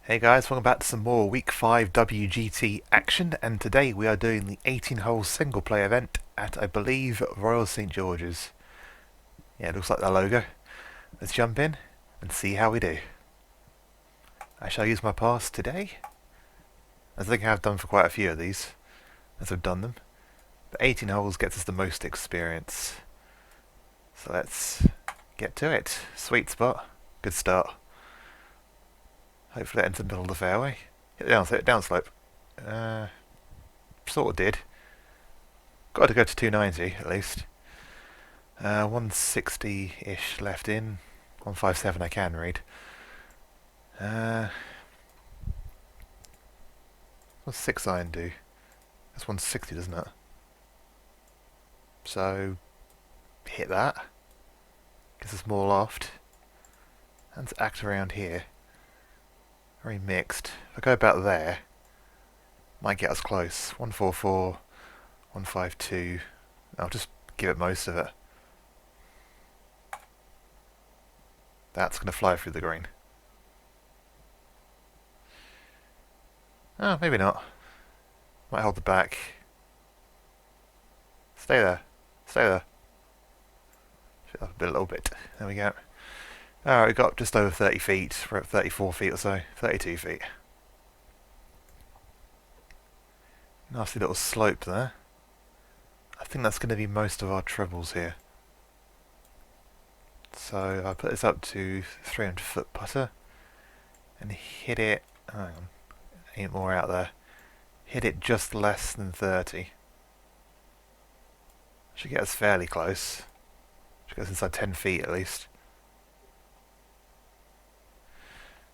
Hey guys, welcome back to some more Week 5 WGT action, and today we are doing the 18-hole single-player event at, I believe, Royal St George's. Yeah, it looks like the logo. Let's jump in and see how we do. I shall use my pass today, as I think I have done for quite a few of these, as I've done them. But 18 holes gets us the most experience. So let's get to it. Sweet spot. Good start. Hopefully it ends in the middle of the fairway. Hit the downslope. Sort of did. Got to go to 290 at least. 160-ish left in. 157 I can read. What's 6 iron do? That's 160, doesn't it? So hit that. Gives us more loft. And act around here. Very mixed. If I go about there, might get us close. 144, 152. I'll just give it most of it. That's going to fly through the green. Oh, maybe not. Might hold the back. Stay there. Stay there. Shift up a little bit. There we go. Alright, we got just over 30 feet. We're at 34 feet or so. 32 feet. Nasty little slope there. I think that's going to be most of our trebles here. So I'll put this up to 300 foot putter and hit it. Hang on, ain't more out there. Hit it just less than 30. Should get us fairly close. Should get us inside 10 feet at least.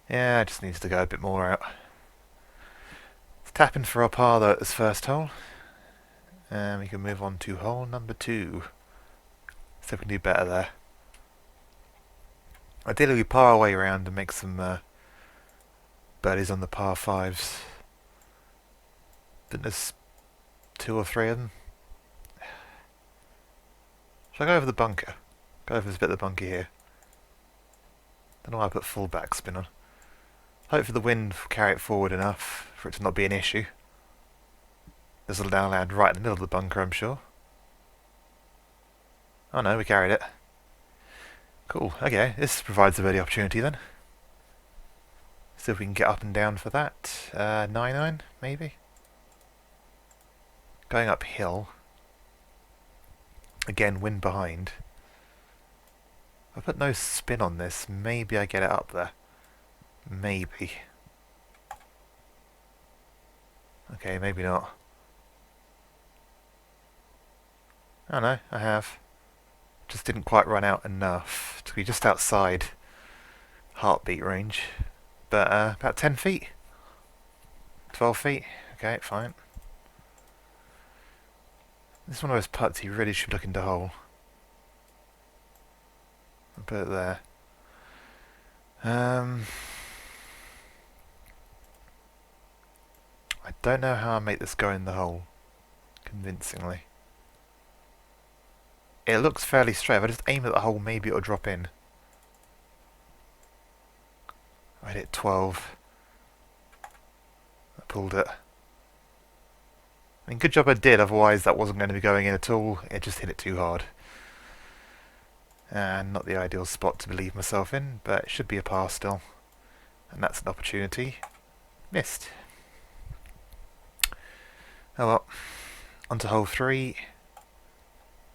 Yeah, it just needs to go a bit more out. Let's tap in for our par though at this first hole. And we can move on to hole number 2. See if we can do better there. Ideally we par our way around and make some birdies on the par 5s. I think there's 2 or 3 of them. Shall I go over the bunker? Go over this bit of the bunker here. Don't know why I put full backspin on. Hopefully the wind will carry it forward enough for it to not be an issue. This will now land right in the middle of the bunker, I'm sure. Oh no, we carried it. Cool, okay, this provides a birdie opportunity then. See if we can get up and down for that. 9-9, maybe? Going uphill. Again, wind behind. If I put no spin on this, maybe I get it up there. Maybe. Okay, maybe not. Oh no, I have. Just didn't quite run out enough to be just outside heartbeat range. But about 10 feet. 12 feet. Okay, fine. This is one of those putts you really should look into hole. I'll put it there. I don't know how I make this go in the hole convincingly. It looks fairly straight. If I just aim at the hole, maybe it'll drop in. I hit 12. I pulled it. I mean, good job I did, otherwise that wasn't going to be going in at all. It just hit it too hard. And not the ideal spot to believe myself in, but it should be a par still. And that's an opportunity. Missed. Oh well. On to hole 3.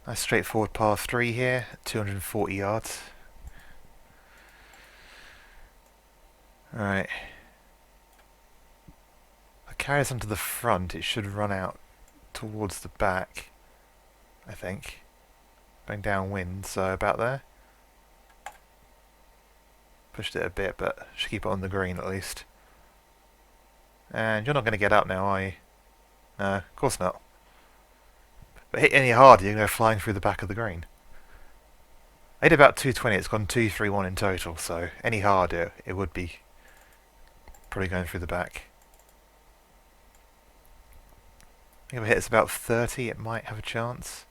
Nice straightforward par 3 here, 240 yards. Alright. If I carry this onto the front, it should run out towards the back, I think. Going downwind, so about there. Pushed it a bit, but should keep it on the green at least. And you're not going to get up now, are you? No, of course not. But hit any harder, you're going to go flying through the back of the green. I hit about 220, it's gone 231 in total, so any harder, it would be probably going through the back. I think if it hits about 30, it might have a chance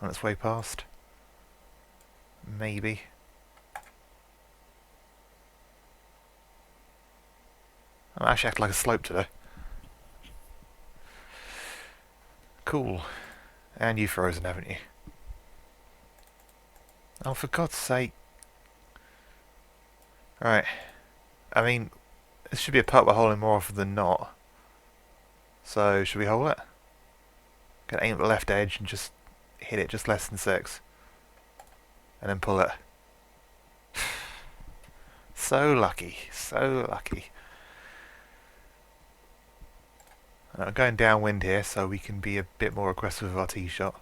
on its way past. Maybe. I'm actually acting like a slope today. Cool. And you've frozen, haven't you? Oh, for God's sake. Right. I mean, this should be a putt we're holding more often than not. So, should we hold it? Gonna aim at the left edge and just hit it just less than 6. And then pull it. So lucky. So lucky. I'm going downwind here so we can be a bit more aggressive with our tee shot.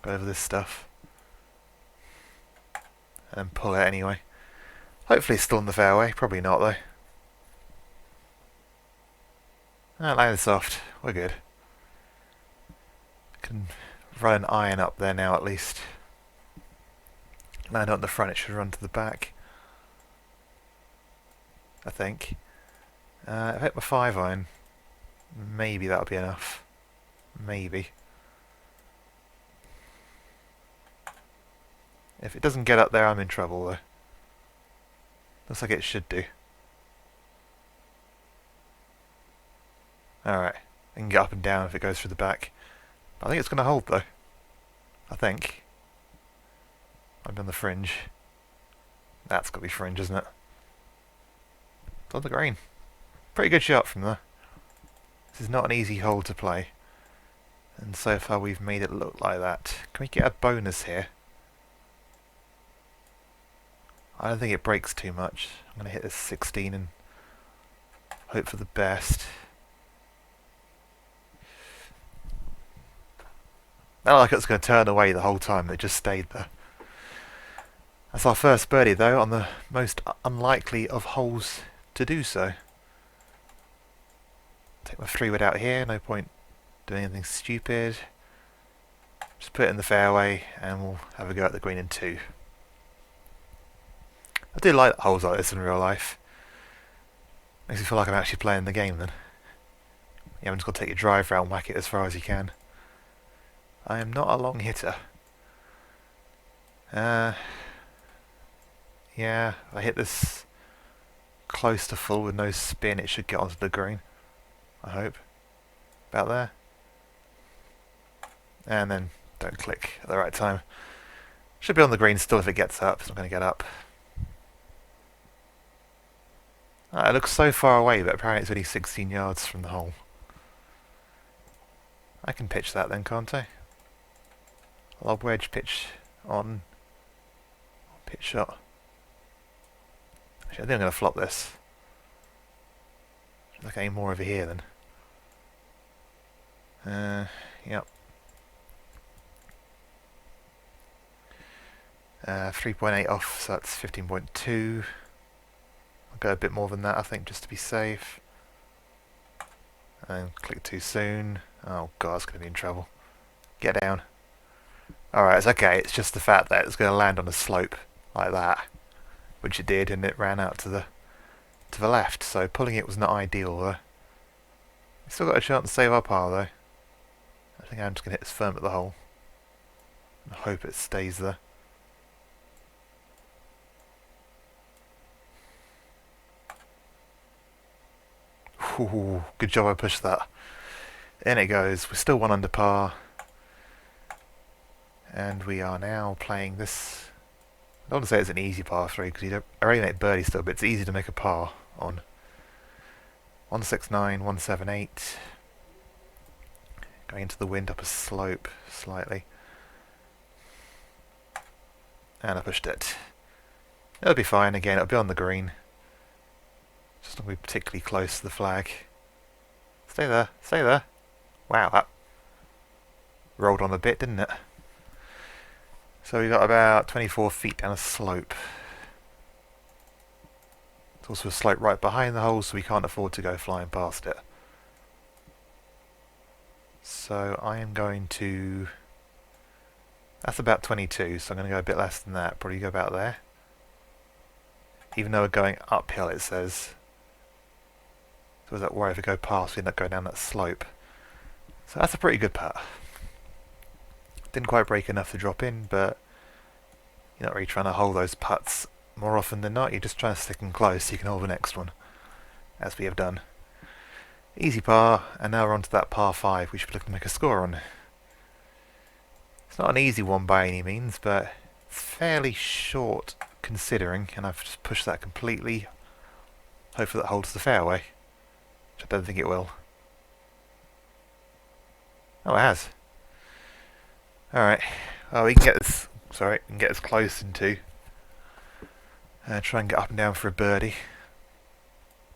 Go over this stuff. And then pull it anyway. Hopefully it's still in the fairway. Probably not though. Landed soft. We're good. Can run an iron up there now at least. Land on the front, it should run to the back. I think. If I hit my 5 iron, maybe that'll be enough. Maybe. If it doesn't get up there, I'm in trouble though. Looks like it should do. Alright. I can get up and down if it goes through the back. I think it's going to hold though. I think. I'm on the fringe. That's got to be fringe, isn't it? It's on the green. Pretty good shot from there. This is not an easy hole to play. And so far we've made it look like that. Can we get a bonus here? I don't think it breaks too much. I'm going to hit this 16 and hope for the best. Not like it's going to turn away the whole time, it just stayed there. That's our first birdie though, on the most unlikely of holes to do so. Take my 3-wood out here, no point doing anything stupid. Just put it in the fairway and we'll have a go at the green in 2. I do like holes like this in real life. Makes me feel like I'm actually playing the game then. You haven't just got to take your driver out and whack it as far as you can. I am not a long hitter. Yeah, if I hit this close to full with no spin, it should get onto the green. I hope. About there. And then don't click at the right time. Should be on the green still if it gets up. It's not going to get up. It looks so far away, but apparently it's only 16 yards from the hole. I can pitch that then, can't I? Lob wedge, pitch on. Pitch shot. Actually, I think I'm going to flop this. Should I aim more over here then? Yep. 3.8 off, so that's 15.2. I'll go a bit more than that, I think, just to be safe. And click too soon. Oh god, it's going to be in trouble. Get down. Alright, it's okay. It's just the fact that it's going to land on a slope like that, which it did, and it ran out to the left. So pulling it was not ideal though. Still got a chance to save our par though. I think I'm just going to hit this firm at the hole. And hope it stays there. Ooh, good job I pushed that. In it goes. We're still 1 under par. And we are now playing this. I don't want to say it's an easy par 3 because you already make birdie still, but it's easy to make a par on. 169, 178. Going into the wind up a slope slightly. And I pushed it. It'll be fine again, it'll be on the green. Just not be particularly close to the flag. Stay there, stay there. Wow, that rolled on a bit, didn't it? So we got about 24 feet down a slope. It's also a slope right behind the hole, so we can't afford to go flying past it. So I am going to... That's about 22, so I'm going to go a bit less than that. Probably go about there. Even though we're going uphill, it says. So is that worry if we go past, we end up going down that slope. So that's a pretty good putt. Didn't quite break enough to drop in, but you're not really trying to hold those putts more often than not. You're just trying to stick them close so you can hold the next one. as we have done. Easy par, and now we're on to that par 5 we should be looking to make a score on. It's not an easy one by any means, but it's fairly short considering, and I've just pushed that completely. Hopefully that holds the fairway, which I don't think it will. Oh, it has. Alright, well, we can get this, we can get as close into. Try and get up and down for a birdie.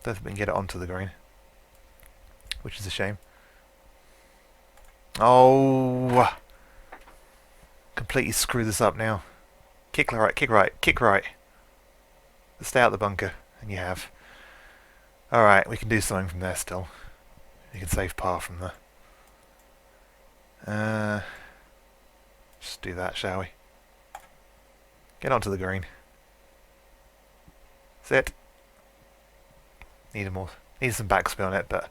Don't think we can get it onto the green, which is a shame. Oh! Completely screw this up now. Kick right, kick right, kick right. Stay out the bunker, and you have. Alright, we can do something from there still. You can save par from there. Just do that, shall we? Get onto the green. Sit. Need some backspin on it, but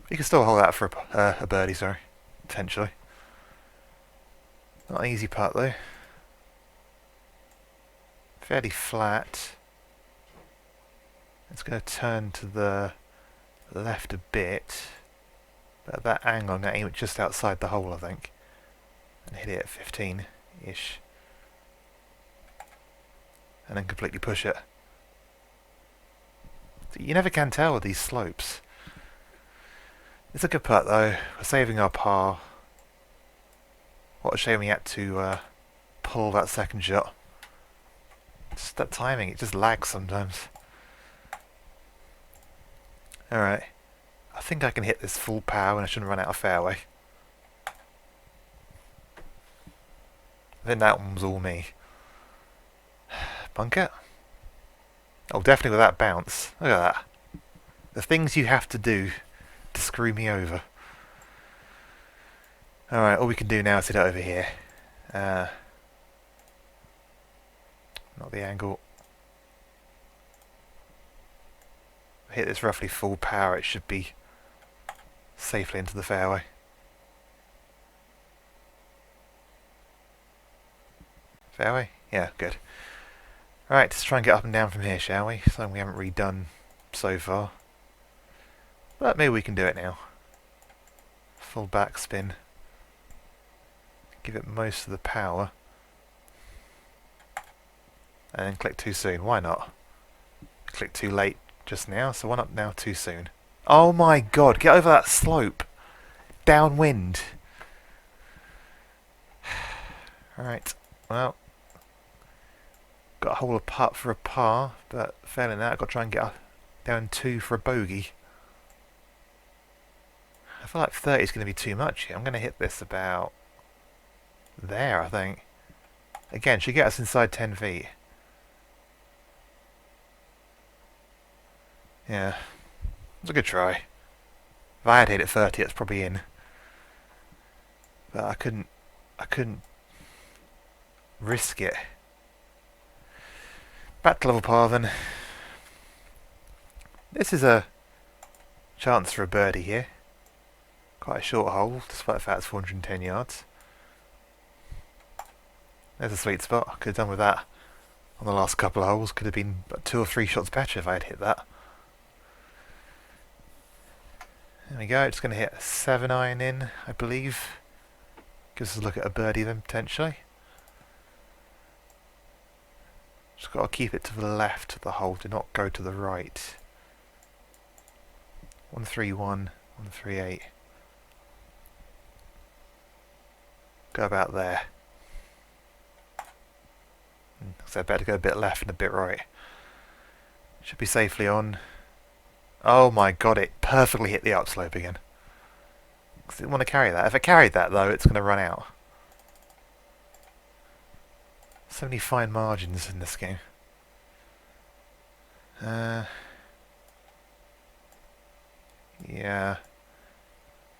you can still hold that for a birdie, sorry. Potentially. Not an easy putt though. Fairly flat. It's going to turn to the left a bit. But at that angle, I'm going to aim it just outside the hole, I think. And hit it at 15-ish. And then completely push it. You never can tell with these slopes. It's a good putt though. We're saving our par. What a shame we had to pull that second shot. Just that timing, it just lags sometimes. Alright. I think I can hit this full power and I shouldn't run out of fairway. I think that one was all me. Bunker? Oh, definitely with that bounce. Look at that. The things you have to do to screw me over. Alright, all we can do now is hit it over here. Not the angle. Hit this roughly full power, it should be safely into the fairway. Fairway? Yeah, good. Alright, let's try and get up and down from here, shall we? Something we haven't redone so far. But maybe we can do it now. Full backspin. Give it most of the power. And then click too soon. Why not? Click too late just now, so one up now too soon. Oh my god, get over that slope. Downwind. Alright, well. Got a hole of putt for a par, but failing that, I've got to try and get down 2 for a bogey. I feel like 30 is going to be too much here. I'm going to hit this about there, I think. Again, should get us inside 10 feet. Yeah, it's a good try. If I had hit it 30, it's probably in. But I couldn't risk it. Back to level par then. This is a chance for a birdie here. Quite a short hole, despite the fact it's 410 yards. There's a sweet spot. I could have done with that on the last couple of holes. Could have been 2 or 3 shots better if I had hit that. There we go, just going to hit a 7-iron in, I believe. Gives us a look at a birdie then, potentially. Just got to keep it to the left of the hole, do not go to the right. 131, 138. Go about there. So I better go a bit left and a bit right. Should be safely on. Oh my god, it perfectly hit the upslope again. I didn't want to carry that. If I carried that though, it's going to run out. So many fine margins in this game. Yeah.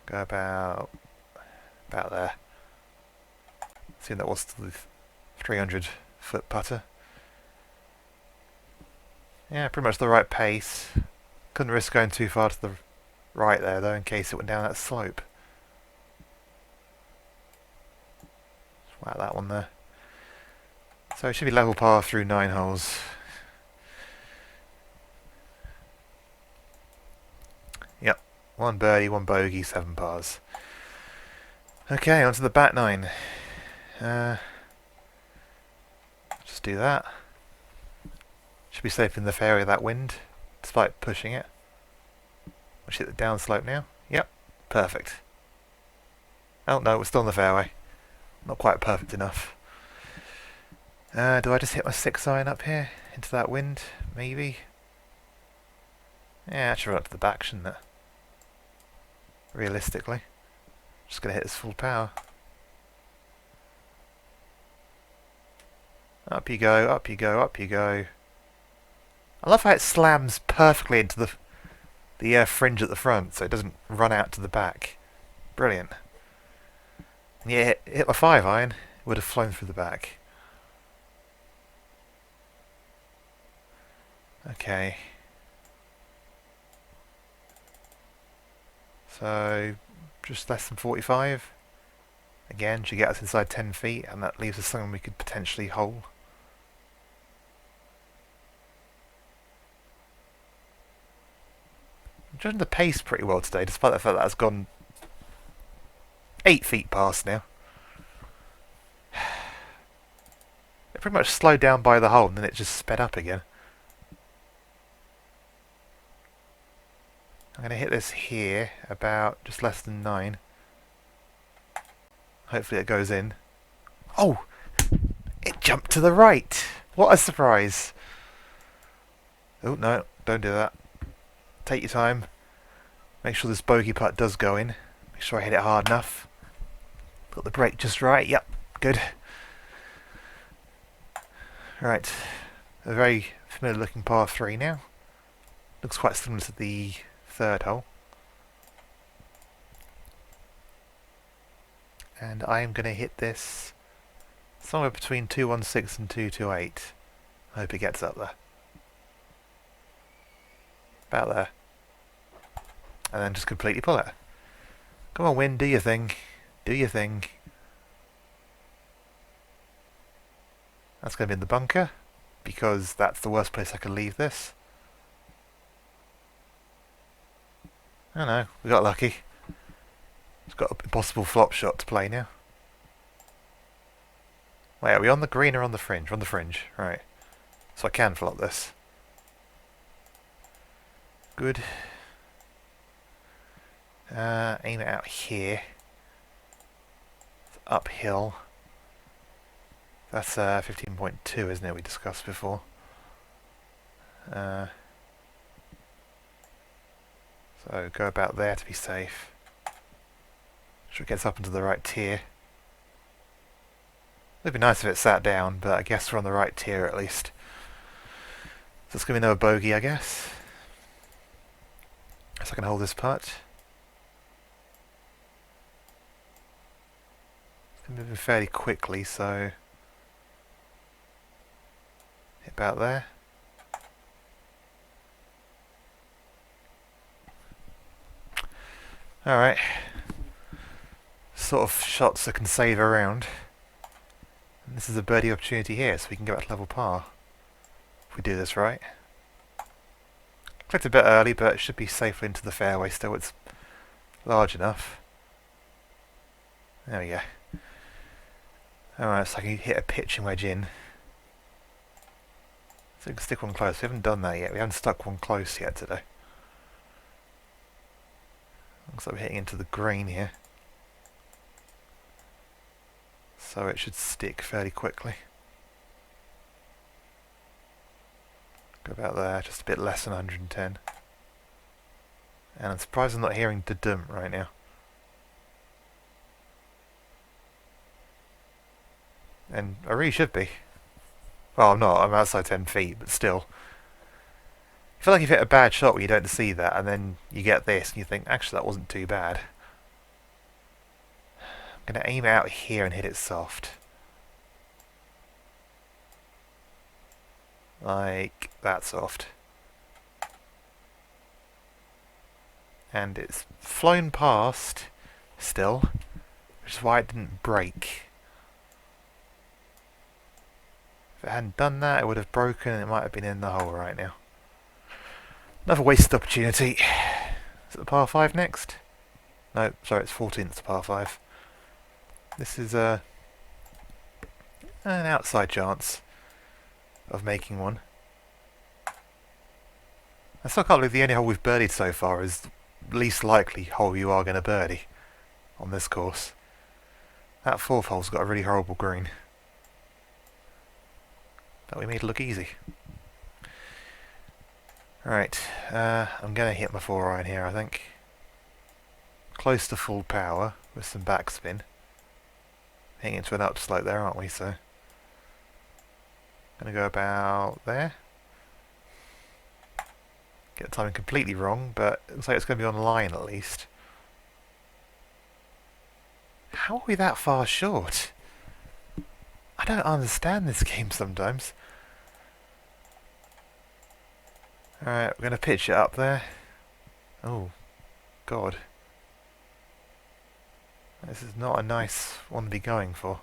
Go about there. See, that was the 300-foot putter. Yeah, pretty much the right pace. Couldn't risk going too far to the right there though, in case it went down that slope. Just whack that one there. So it should be level par through 9 holes. 1 birdie, 1 bogey, 7 pars. Okay, on to the back 9. Just do that. Should be safe in the fairway of that wind, despite pushing it. We'll hit the downslope now. Yep, perfect. Oh no, we're still in the fairway. Not quite perfect enough. Do I just hit my 6-iron up here into that wind? Maybe. Yeah, I should run up to the back, shouldn't it? Realistically. Just gonna hit this full power. Up you go, up you go, up you go. I love how it slams perfectly into the fringe at the front, so it doesn't run out to the back. Brilliant. Yeah, hit my 5-iron, it would have flown through the back. Okay. So, just less than 45. Again, should get us inside 10 feet, and that leaves us something we could potentially hole. I'm judging the pace pretty well today, despite the fact that it's gone 8 feet past now. It pretty much slowed down by the hole, and then it just sped up again. I'm going to hit this here, about just less than 9. Hopefully it goes in. Oh! It jumped to the right! What a surprise! Oh, no, don't do that. Take your time. Make sure this bogey putt does go in. Make sure I hit it hard enough. Got the brake just right. Yep, good. Right, a very familiar looking par 3 now. Looks quite similar to the 3rd hole. And I am going to hit this somewhere between 216 and 228. I hope it gets up there. About there. And then just completely pull it. Come on, wind, do your thing. Do your thing. That's going to be in the bunker, because that's the worst place I could leave this. Oh no, we got lucky. It's got a possible flop shot to play now. Wait, are we on the green or on the fringe? We're on the fringe, right. So I can flop this. Good. Aim it out here. It's uphill. That's 15.2, isn't it, we discussed before. So go about there to be safe. Sure it gets up into the right tier. It'd be nice if it sat down, but I guess we're on the right tier at least. So it's going to be another bogey, I guess. So I can hold this putt. It's moving fairly quickly, so hit about there. Alright. Sort of shots I can save around. And this is a birdie opportunity here, so we can go back to level par. If we do this right. Clicked a bit early, but it should be safely into the fairway still. It's large enough. There we go. Alright, so I can hit a pitching wedge in. So we can stick one close. We haven't done that yet. We haven't stuck one close yet today. Looks like we're hitting into the green here. So it should stick fairly quickly. Go about there, just a bit less than 110. And I'm surprised I'm not hearing da-dum right now. And I really should be. Well, I'm not, I'm outside 10 feet, but still. I feel like you've hit a bad shot where you don't see that, and then you get this, and you think, actually that wasn't too bad. I'm going to aim out here and hit it soft. Like that soft. And it's flown past still, which is why it didn't break. If it hadn't done that, it would have broken and it might have been in the hole right now. Another wasted opportunity. Is it the par 5 next? No, sorry, it's 14th to par 5. This is an outside chance of making one. I still can't believe the only hole we've birdied so far is the least likely hole you are going to birdie on this course. That 4th hole's got a really horrible green that we made look easy. Right, I'm going to hit my 4-iron here, I think. Close to full power with some backspin. Heading into an upslope there, aren't we? So, going to go about there. Get the timing completely wrong, but it looks like it's going to be on line at least. How are we that far short? I don't understand this game sometimes. Alright, we're going to pitch it up there. Oh, God. This is not a nice one to be going for.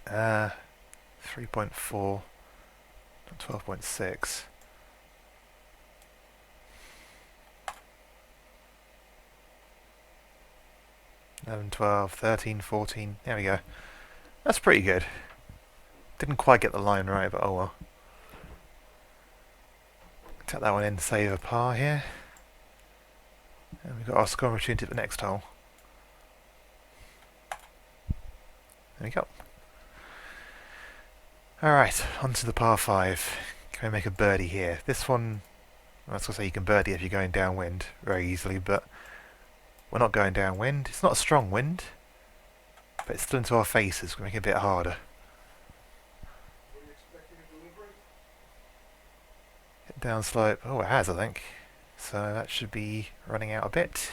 3.4, 12.6. 11, 12, 13, 14. There we go. That's pretty good. Didn't quite get the line right, but oh well. Tap that one in to save a par here. And we've got our score opportunity at the next hole. There we go. Alright, on to the par 5. Can we make a birdie here? This one, I was going to say you can birdie if you're going downwind very easily, but we're not going downwind. It's not a strong wind, but it's still into our faces. We're making it a bit harder. Were you expecting a delivery? Hit down slope. Oh, it has, I think. So that should be running out a bit.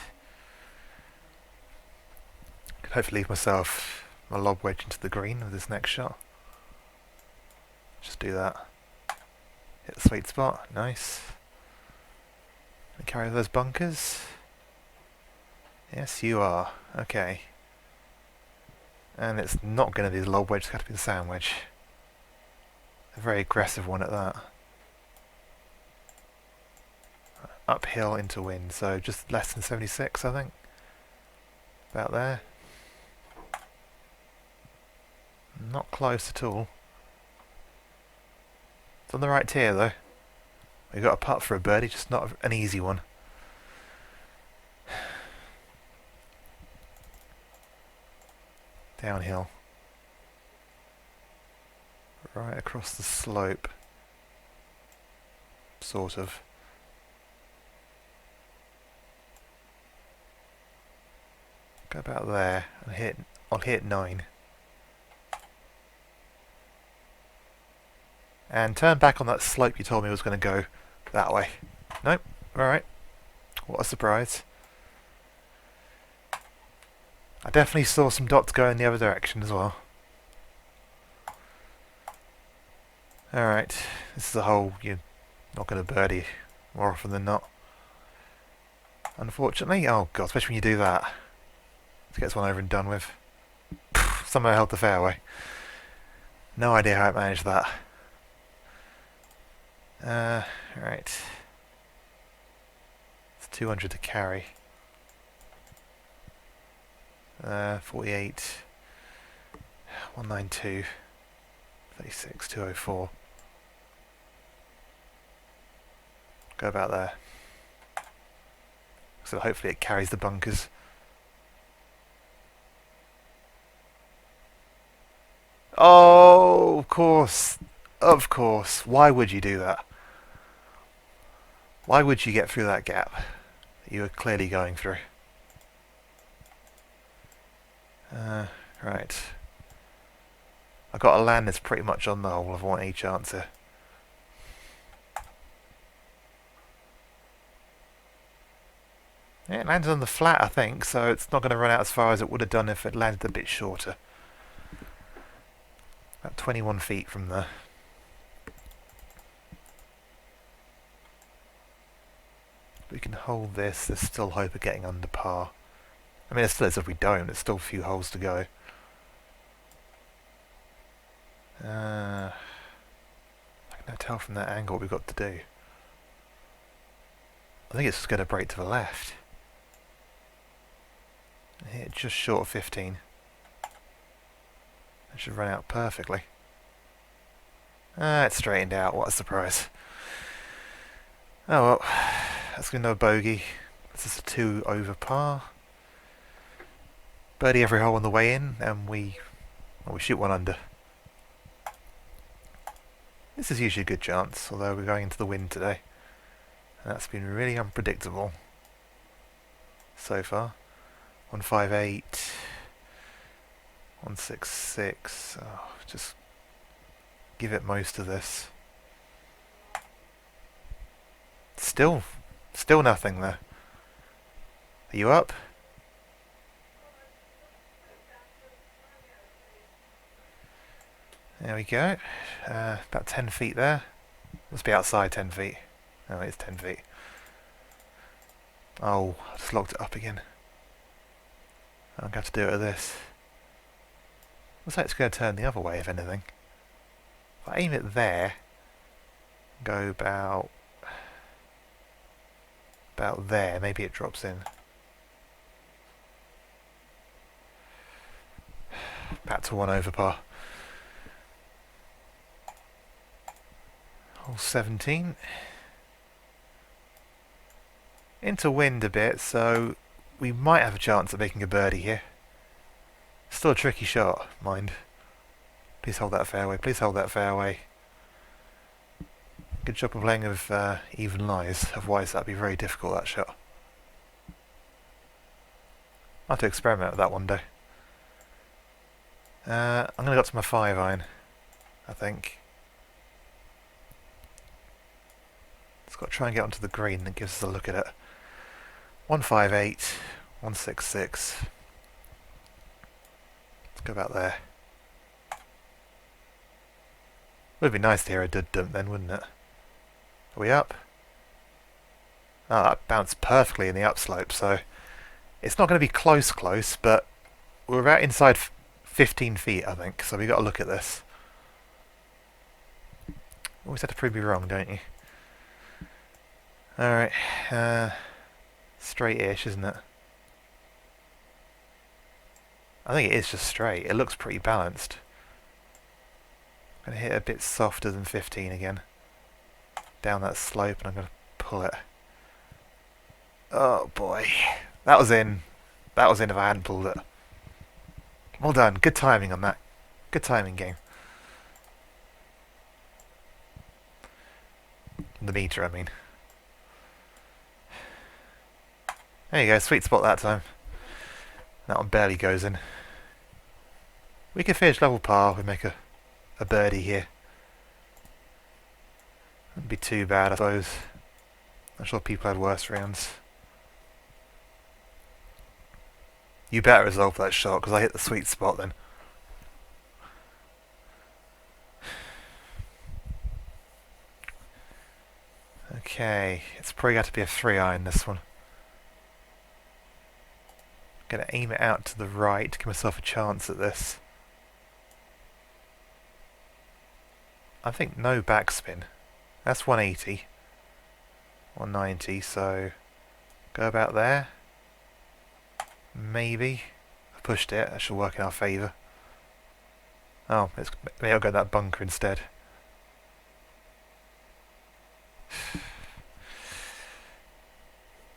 Could hopefully leave myself my lob wedge into the green with this next shot. Just do that. Hit the sweet spot. Nice. And carry those bunkers. Yes, you are. Okay. And it's not going to be the lob wedge, it's got to be the sand wedge. A very aggressive one at that. Uphill into wind, so just less than 76, I think. About there. Not close at all. It's on the right tier though. We've got a putt for a birdie, just not an easy one. Downhill. Right across the slope. Sort of. Go about there and I'll hit 9. And turn back on that slope you told me was going to go that way. Nope. Alright. What a surprise. I definitely saw some dots go in the other direction as well. Alright. This is a hole you're not going to birdie more often than not. Unfortunately. Oh god, especially when you do that. Let's get this one over and done with. Somehow held the fairway. No idea how it managed that. Right. It's 200 to carry. 48. 192. 36. 204. Go about there. So hopefully it carries the bunkers. Oh, of course. Of course. Why would you do that? Why would you get through that gap that you were clearly going through? Right. I've got a land that's pretty much on the hole. I want each answer. Yeah, it landed on the flat, I think, so it's not going to run out as far as it would have done if it landed a bit shorter. About 21 feet from there. We can hold this, there's still hope of getting under par. I mean, it's still as if we don't, there's still a few holes to go. I can now tell from that angle what we've got to do. I think it's just going to break to the left. Hit just short of 15. That should run out perfectly. Ah, it's straightened out. What a surprise. Oh well, that's another bogey. This is a 2 over par. Birdie every hole on the way in, and we shoot one under. This is usually a good chance, although we're going into the wind today. And that's been really unpredictable so far. 158, 166. Oh, just give it most of this. Still nothing there. Are you up? There we go. About 10 feet there. Must be outside 10 feet. No, it's 10 feet. Oh, I just locked it up again. I'm going to have to do it with this. Looks like it's going to turn the other way, if anything. If I aim it there, go about there, maybe it drops in. Back to 1 over par. Hole 17. Into wind a bit, so we might have a chance of making a birdie here. Still a tricky shot, mind. Please hold that fairway, please hold that fairway. Good job of playing with even lies, otherwise that'd be very difficult, that shot. I'll have to experiment with that one day. I'm going to go up to my 5-iron, I think. It's got to try and get onto the green that gives us a look at it. 158, 166. Let's go about there. Would be nice to hear a dud dump then, wouldn't it? Are we up? Oh, that bounced perfectly in the upslope, so it's not going to be close, but we're about inside 15 feet, I think, so we've got to look at this. Always have to prove me wrong, don't you? Alright, straight-ish, isn't it? I think it is just straight. It looks pretty balanced. I'm going to hit a bit softer than 15 again. Down that slope, and I'm going to pull it. Oh boy. That was in. That was in if I hadn't pulled it. Well done. Good timing on that. Good timing, game. The meter, I mean. There you go, sweet spot that time. That one barely goes in. We could finish level par, we make a birdie here. Wouldn't be too bad, I suppose. I'm sure people had worse rounds. You better resolve that shot, because I hit the sweet spot then. Okay, it's probably got to be a 3-iron this one. Gonna aim it out to the right to give myself a chance at this. I think no backspin. That's 180. 190, so go about there. Maybe. I pushed it, that should work in our favour. Oh, maybe I'll go that bunker instead.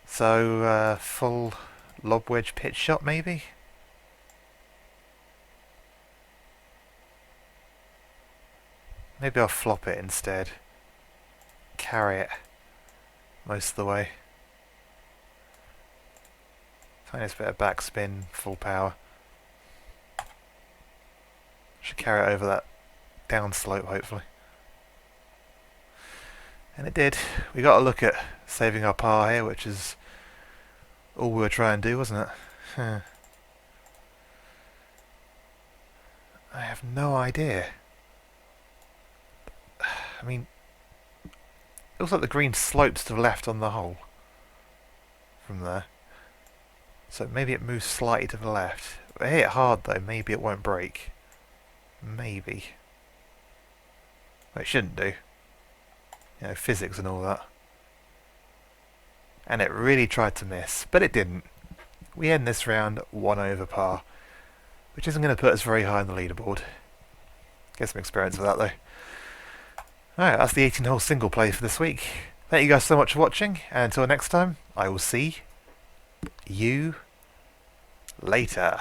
So, full lob wedge pitch shot maybe? Maybe I'll flop it instead. Carry it most of the way. Tiniest bit of backspin, full power. Should carry it over that down slope hopefully. And it did. We got to look at saving our par here, which is all we were trying to do, wasn't it? I have no idea. I mean, it looks like the green slopes to the left on the hole from there. So maybe it moves slightly to the left. If I hit it hard though, maybe it won't break. Maybe. Well, it shouldn't do. You know, physics and all that. and it really tried to miss, but it didn't. We end this round 1 over par, which isn't going to put us very high on the leaderboard. Get some experience with that though. Alright, that's the 18-hole single play for this week. Thank you guys so much for watching, and until next time, I will see you later.